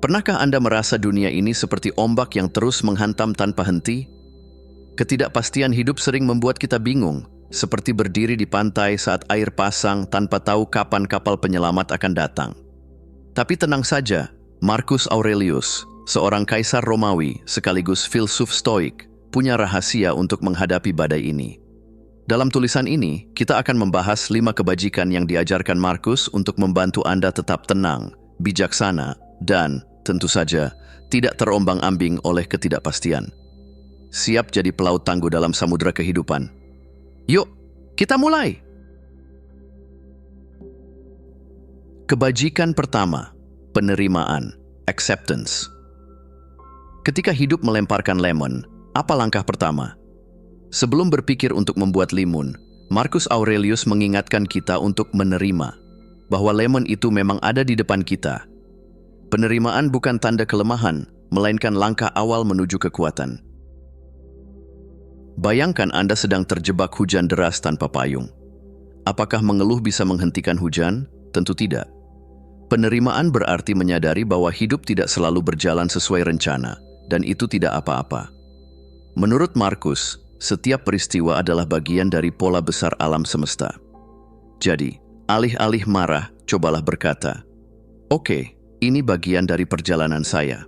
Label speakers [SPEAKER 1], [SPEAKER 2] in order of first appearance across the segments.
[SPEAKER 1] Pernahkah Anda merasa dunia ini seperti ombak yang terus menghantam tanpa henti? Ketidakpastian hidup sering membuat kita bingung, seperti berdiri di pantai saat air pasang tanpa tahu kapan kapal penyelamat akan datang. Tapi tenang saja, Marcus Aurelius, seorang kaisar Romawi sekaligus filsuf Stoik, punya rahasia untuk menghadapi badai ini. Dalam tulisan ini, kita akan membahas 5 kebajikan yang diajarkan Marcus untuk membantu Anda tetap tenang, bijaksana, dan, tentu saja, tidak terombang-ambing oleh ketidakpastian. Siap jadi pelaut tangguh dalam samudera kehidupan. Yuk, kita mulai! Kebajikan pertama, penerimaan, acceptance. Ketika hidup melemparkan lemon, apa langkah pertama? Sebelum berpikir untuk membuat limun, Marcus Aurelius mengingatkan kita untuk menerima bahwa lemon itu memang ada di depan kita. Penerimaan bukan tanda kelemahan, melainkan langkah awal menuju kekuatan. Bayangkan Anda sedang terjebak hujan deras tanpa payung. Apakah mengeluh bisa menghentikan hujan? Tentu tidak. Penerimaan berarti menyadari bahwa hidup tidak selalu berjalan sesuai rencana, dan itu tidak apa-apa. Menurut Marcus, setiap peristiwa adalah bagian dari pola besar alam semesta. Jadi, alih-alih marah, cobalah berkata, "Oke, ini bagian dari perjalanan saya."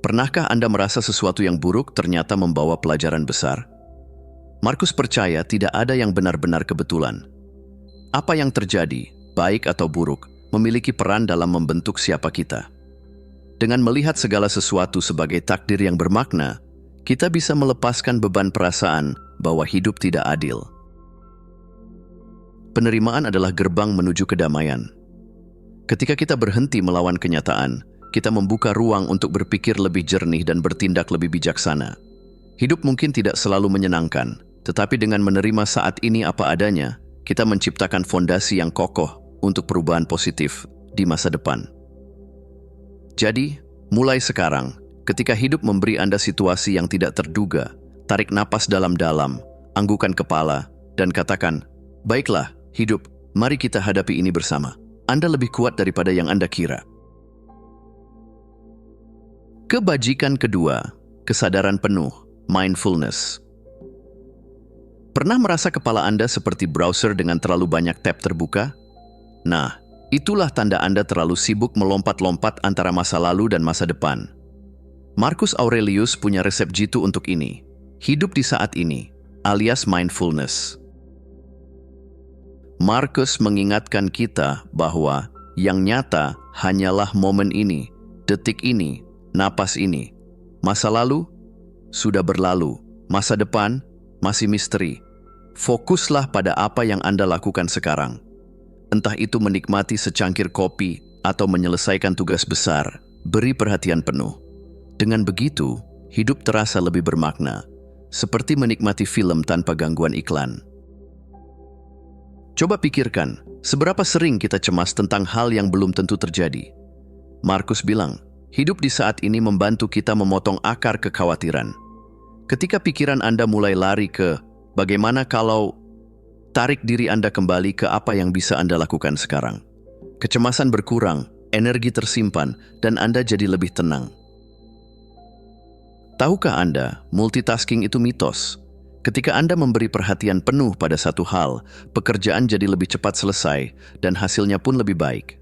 [SPEAKER 1] Pernahkah Anda merasa sesuatu yang buruk ternyata membawa pelajaran besar? Marcus percaya tidak ada yang benar-benar kebetulan. Apa yang terjadi, baik atau buruk, memiliki peran dalam membentuk siapa kita. Dengan melihat segala sesuatu sebagai takdir yang bermakna, kita bisa melepaskan beban perasaan bahwa hidup tidak adil. Penerimaan adalah gerbang menuju kedamaian. Ketika kita berhenti melawan kenyataan, kita membuka ruang untuk berpikir lebih jernih dan bertindak lebih bijaksana. Hidup mungkin tidak selalu menyenangkan, tetapi dengan menerima saat ini apa adanya, kita menciptakan fondasi yang kokoh untuk perubahan positif di masa depan. Jadi, mulai sekarang, ketika hidup memberi Anda situasi yang tidak terduga, tarik napas dalam-dalam, anggukan kepala, dan katakan, "Baiklah, hidup, mari kita hadapi ini bersama." Anda lebih kuat daripada yang Anda kira. Kebajikan kedua, kesadaran penuh, mindfulness. Pernah merasa kepala Anda seperti browser dengan terlalu banyak tab terbuka? Nah, itulah tanda Anda terlalu sibuk melompat-lompat antara masa lalu dan masa depan. Marcus Aurelius punya resep jitu untuk ini. Hidup di saat ini, alias mindfulness. Marcus mengingatkan kita bahwa yang nyata hanyalah momen ini, detik ini, napas ini. Masa lalu sudah berlalu, masa depan masih misteri. Fokuslah pada apa yang Anda lakukan sekarang. Entah itu menikmati secangkir kopi atau menyelesaikan tugas besar, beri perhatian penuh. Dengan begitu, hidup terasa lebih bermakna, seperti menikmati film tanpa gangguan iklan. Coba pikirkan, seberapa sering kita cemas tentang hal yang belum tentu terjadi. Marcus bilang, hidup di saat ini membantu kita memotong akar kekhawatiran. Ketika pikiran Anda mulai lari ke, bagaimana kalau, tarik diri Anda kembali ke apa yang bisa Anda lakukan sekarang. Kecemasan berkurang, energi tersimpan, dan Anda jadi lebih tenang. Tahukah Anda, multitasking itu mitos? Ketika Anda memberi perhatian penuh pada satu hal, pekerjaan jadi lebih cepat selesai dan hasilnya pun lebih baik.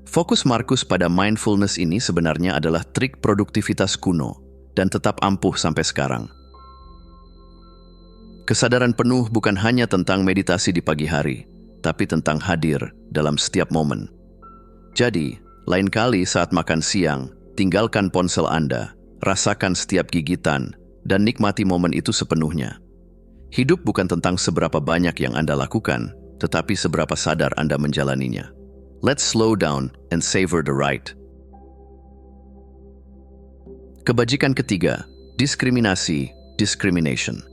[SPEAKER 1] Fokus Marcus pada mindfulness ini sebenarnya adalah trik produktivitas kuno dan tetap ampuh sampai sekarang. Kesadaran penuh bukan hanya tentang meditasi di pagi hari, tapi tentang hadir dalam setiap momen. Jadi, lain kali saat makan siang, tinggalkan ponsel Anda, rasakan setiap gigitan, dan nikmati momen itu sepenuhnya. Hidup bukan tentang seberapa banyak yang Anda lakukan, tetapi seberapa sadar Anda menjalaninya. Let's slow down and savor the ride. Kebajikan ketiga, diskriminasi, discrimination.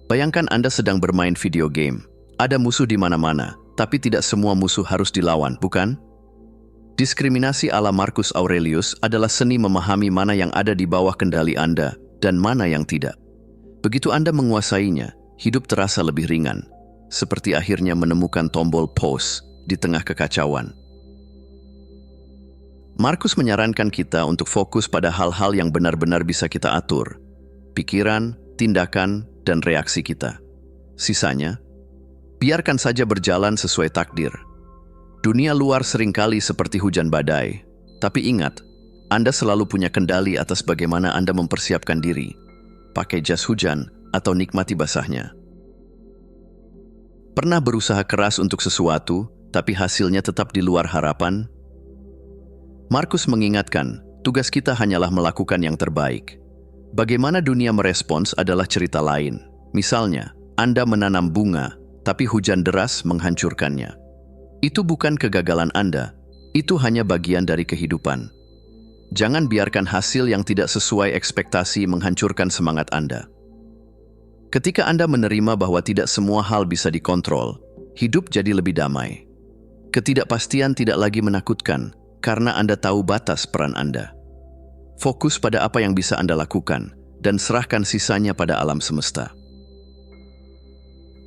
[SPEAKER 1] Bayangkan Anda sedang bermain video game. Ada musuh di mana-mana, tapi tidak semua musuh harus dilawan, bukan? Diskriminasi ala Marcus Aurelius adalah seni memahami mana yang ada di bawah kendali Anda dan mana yang tidak. Begitu Anda menguasainya, hidup terasa lebih ringan, seperti akhirnya menemukan tombol pause di tengah kekacauan. Markus menyarankan kita untuk fokus pada hal-hal yang benar-benar bisa kita atur. Pikiran, tindakan, dan reaksi kita. Sisanya, biarkan saja berjalan sesuai takdir. Dunia luar seringkali seperti hujan badai. Tapi ingat, Anda selalu punya kendali atas bagaimana Anda mempersiapkan diri. Pakai jas hujan atau nikmati basahnya. Pernah berusaha keras untuk sesuatu, tapi hasilnya tetap di luar harapan? Markus mengingatkan, tugas kita hanyalah melakukan yang terbaik. Bagaimana dunia merespons adalah cerita lain. Misalnya, Anda menanam bunga, tapi hujan deras menghancurkannya. Itu bukan kegagalan Anda, itu hanya bagian dari kehidupan. Jangan biarkan hasil yang tidak sesuai ekspektasi menghancurkan semangat Anda. Ketika Anda menerima bahwa tidak semua hal bisa dikontrol, hidup jadi lebih damai. Ketidakpastian tidak lagi menakutkan, karena Anda tahu batas peran Anda. Fokus pada apa yang bisa Anda lakukan, dan serahkan sisanya pada alam semesta.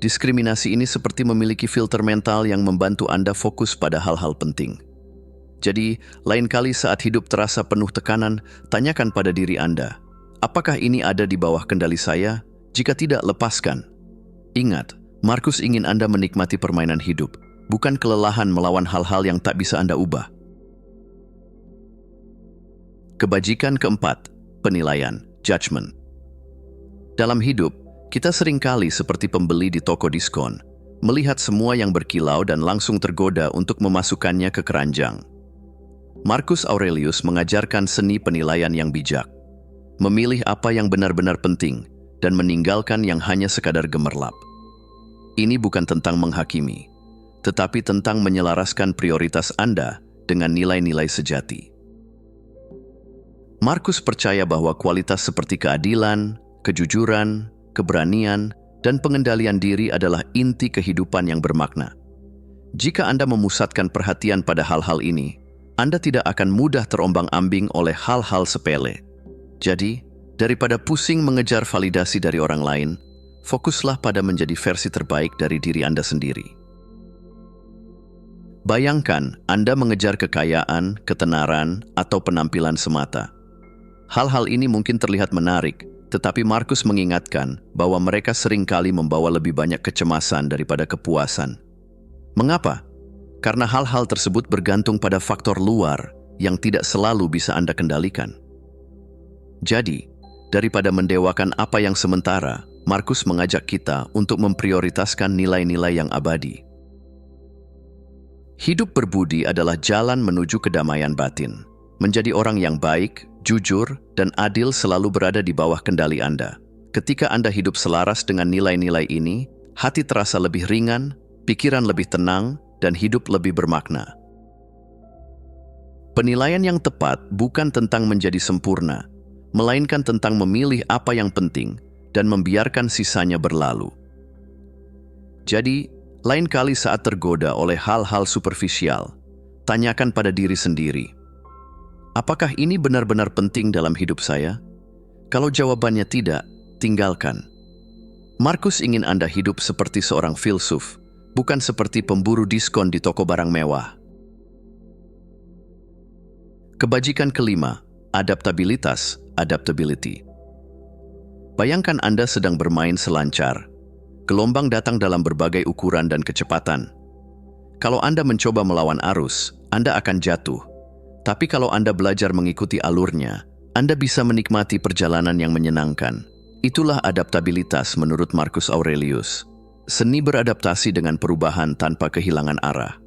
[SPEAKER 1] Diskriminasi ini seperti memiliki filter mental yang membantu Anda fokus pada hal-hal penting. Jadi, lain kali saat hidup terasa penuh tekanan, tanyakan pada diri Anda, apakah ini ada di bawah kendali saya? Jika tidak, lepaskan. Ingat, Markus ingin Anda menikmati permainan hidup, bukan kelelahan melawan hal-hal yang tak bisa Anda ubah. Kebajikan keempat, penilaian, judgment. Dalam hidup, kita seringkali seperti pembeli di toko diskon, melihat semua yang berkilau dan langsung tergoda untuk memasukkannya ke keranjang. Marcus Aurelius mengajarkan seni penilaian yang bijak, memilih apa yang benar-benar penting dan meninggalkan yang hanya sekadar gemerlap. Ini bukan tentang menghakimi, tetapi tentang menyelaraskan prioritas Anda dengan nilai-nilai sejati. Markus percaya bahwa kualitas seperti keadilan, kejujuran, keberanian, dan pengendalian diri adalah inti kehidupan yang bermakna. Jika Anda memusatkan perhatian pada hal-hal ini, Anda tidak akan mudah terombang-ambing oleh hal-hal sepele. Jadi, daripada pusing mengejar validasi dari orang lain, fokuslah pada menjadi versi terbaik dari diri Anda sendiri. Bayangkan Anda mengejar kekayaan, ketenaran, atau penampilan semata. Hal-hal ini mungkin terlihat menarik, tetapi Markus mengingatkan bahwa mereka seringkali membawa lebih banyak kecemasan daripada kepuasan. Mengapa? Karena hal-hal tersebut bergantung pada faktor luar yang tidak selalu bisa Anda kendalikan. Jadi, daripada mendewakan apa yang sementara, Markus mengajak kita untuk memprioritaskan nilai-nilai yang abadi. Hidup berbudi adalah jalan menuju kedamaian batin. Menjadi orang yang baik, jujur, dan adil selalu berada di bawah kendali Anda. Ketika Anda hidup selaras dengan nilai-nilai ini, hati terasa lebih ringan, pikiran lebih tenang, dan hidup lebih bermakna. Penilaian yang tepat bukan tentang menjadi sempurna, melainkan tentang memilih apa yang penting dan membiarkan sisanya berlalu. Jadi, lain kali saat tergoda oleh hal-hal superficial, tanyakan pada diri sendiri, apakah ini benar-benar penting dalam hidup saya? Kalau jawabannya tidak, tinggalkan. Markus ingin Anda hidup seperti seorang filsuf, bukan seperti pemburu diskon di toko barang mewah. Kebajikan kelima, adaptabilitas, adaptability. Bayangkan Anda sedang bermain selancar. Gelombang datang dalam berbagai ukuran dan kecepatan. Kalau Anda mencoba melawan arus, Anda akan jatuh. Tapi kalau Anda belajar mengikuti alurnya, Anda bisa menikmati perjalanan yang menyenangkan. Itulah adaptabilitas menurut Marcus Aurelius. Seni beradaptasi dengan perubahan tanpa kehilangan arah.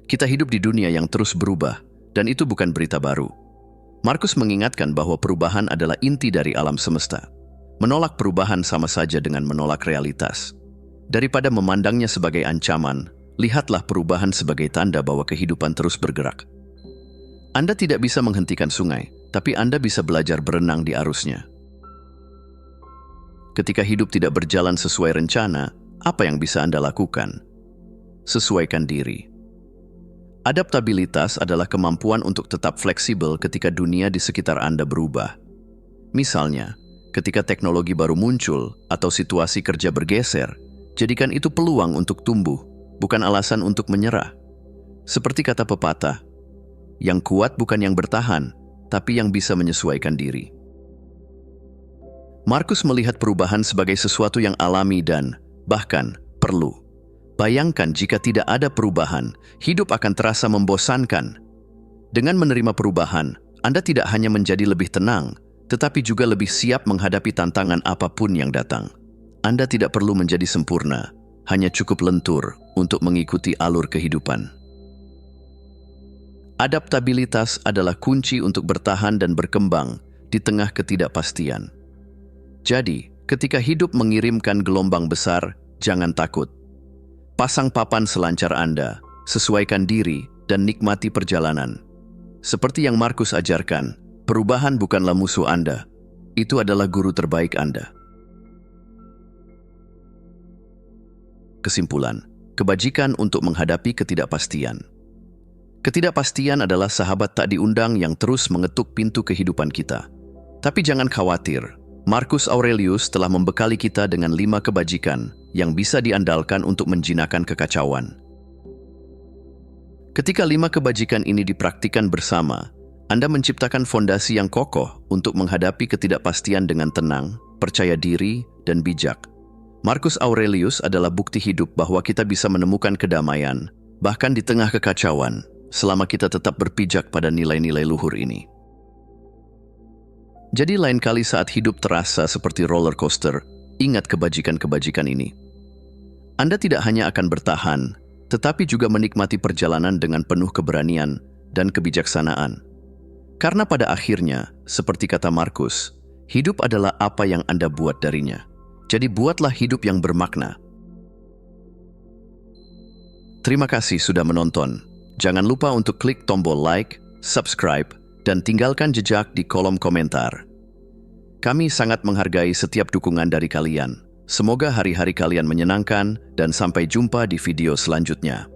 [SPEAKER 1] Kita hidup di dunia yang terus berubah, dan itu bukan berita baru. Markus mengingatkan bahwa perubahan adalah inti dari alam semesta. Menolak perubahan sama saja dengan menolak realitas. Daripada memandangnya sebagai ancaman, lihatlah perubahan sebagai tanda bahwa kehidupan terus bergerak. Anda tidak bisa menghentikan sungai, tapi Anda bisa belajar berenang di arusnya. Ketika hidup tidak berjalan sesuai rencana, apa yang bisa Anda lakukan? Sesuaikan diri. Adaptabilitas adalah kemampuan untuk tetap fleksibel ketika dunia di sekitar Anda berubah. Misalnya, ketika teknologi baru muncul atau situasi kerja bergeser, jadikan itu peluang untuk tumbuh, bukan alasan untuk menyerah. Seperti kata pepatah, Yang kuat bukan yang bertahan, tapi yang bisa menyesuaikan diri. Markus melihat perubahan sebagai sesuatu yang alami dan, bahkan, perlu. Bayangkan jika tidak ada perubahan, hidup akan terasa membosankan. Dengan menerima perubahan, Anda tidak hanya menjadi lebih tenang, tetapi juga lebih siap menghadapi tantangan apapun yang datang. Anda tidak perlu menjadi sempurna, hanya cukup lentur untuk mengikuti alur kehidupan. Adaptabilitas adalah kunci untuk bertahan dan berkembang di tengah ketidakpastian. Jadi, ketika hidup mengirimkan gelombang besar, jangan takut. Pasang papan selancar Anda, sesuaikan diri, dan nikmati perjalanan. Seperti yang Markus ajarkan, perubahan bukanlah musuh Anda. Itu adalah guru terbaik Anda. Kesimpulan, kebajikan untuk menghadapi ketidakpastian. Ketidakpastian adalah sahabat tak diundang yang terus mengetuk pintu kehidupan kita. Tapi jangan khawatir, Marcus Aurelius telah membekali kita dengan 5 kebajikan yang bisa diandalkan untuk menjinakkan kekacauan. Ketika 5 kebajikan ini dipraktikkan bersama, Anda menciptakan fondasi yang kokoh untuk menghadapi ketidakpastian dengan tenang, percaya diri, dan bijak. Marcus Aurelius adalah bukti hidup bahwa kita bisa menemukan kedamaian, bahkan di tengah kekacauan, selama kita tetap berpijak pada nilai-nilai luhur ini. Jadi lain kali saat hidup terasa seperti roller coaster, ingat kebajikan-kebajikan ini. Anda tidak hanya akan bertahan, tetapi juga menikmati perjalanan dengan penuh keberanian dan kebijaksanaan. Karena pada akhirnya, seperti kata Marcus, hidup adalah apa yang Anda buat darinya. Jadi buatlah hidup yang bermakna. Terima kasih sudah menonton. Jangan lupa untuk klik tombol like, subscribe, dan tinggalkan jejak di kolom komentar. Kami sangat menghargai setiap dukungan dari kalian. Semoga hari-hari kalian menyenangkan dan sampai jumpa di video selanjutnya.